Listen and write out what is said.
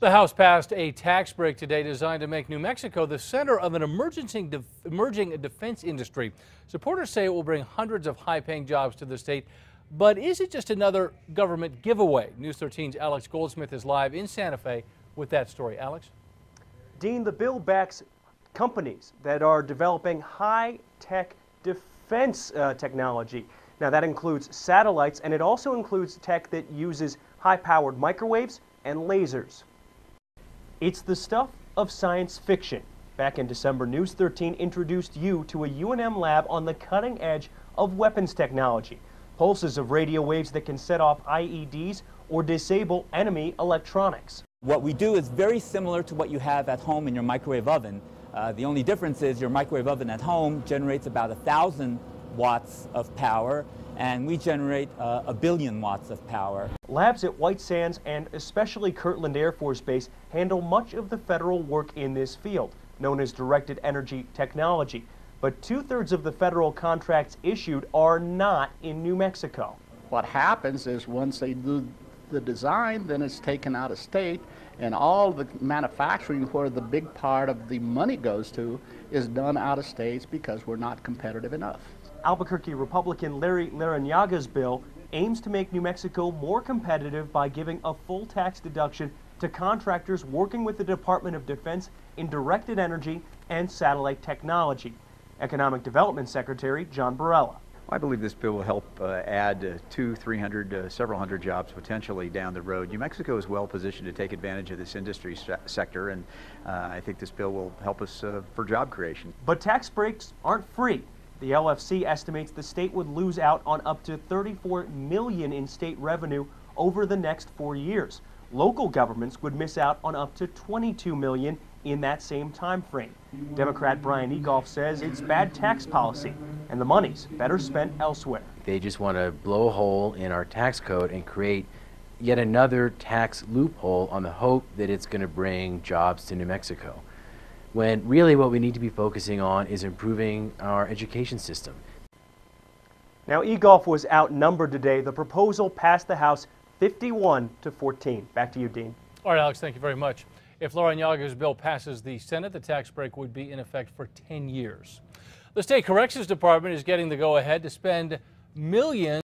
The House passed a tax break today designed to make New Mexico the center of an emerging defense industry. Supporters say it will bring hundreds of high-paying jobs to the state. But is it just another government giveaway? News 13's Alex Goldsmith is live in Santa Fe with that story. Alex? Dean, the bill backs companies that are developing high-tech defense technology. Now that includes satellites, and it also includes tech that uses high-powered microwaves and lasers. It's the stuff of science fiction. Back in December, News 13 introduced you to a UNM lab on the cutting edge of weapons technology. Pulses of radio waves that can set off IEDs or disable enemy electronics. What we do is very similar to what you have at home in your microwave oven. The only difference is your microwave oven at home generates about 1,000 watts of power, and we generate 1 billion watts of power. Labs at White Sands and especially Kirtland Air Force Base handle much of the federal work in this field, known as directed energy technology. But 2/3 of the federal contracts issued are not in New Mexico. What happens is once they do the design, then it's taken out of state, and all the manufacturing where the big part of the money goes to is done out of states because we're not competitive enough. Albuquerque Republican Larry Larrañaga's bill aims to make New Mexico more competitive by giving a full tax deduction to contractors working with the Department of Defense in directed energy and satellite technology. Economic Development Secretary John Barella. I believe this bill will help add 200, 300, several hundred jobs potentially down the road. New Mexico is well positioned to take advantage of this industry sector, and I think this bill will help us for job creation. But tax breaks aren't free. The LFC estimates the state would lose out on up to $34 million in state revenue over the next 4 years. Local governments would miss out on up to $22 million in that same time frame. Democrat Brian Egolf says it's bad tax policy, and the money's better spent elsewhere. They just want to blow a hole in our tax code and create yet another tax loophole on the hope that it's going to bring jobs to New Mexico, when really what we need to be focusing on is improving our education system. Now, Egolf was outnumbered today. The proposal passed the House 51-14. Back to you, Dean. All right, Alex, thank you very much. If Larrañaga's bill passes the Senate, the tax break would be in effect for 10 years. The State Corrections Department is getting the go-ahead to spend millions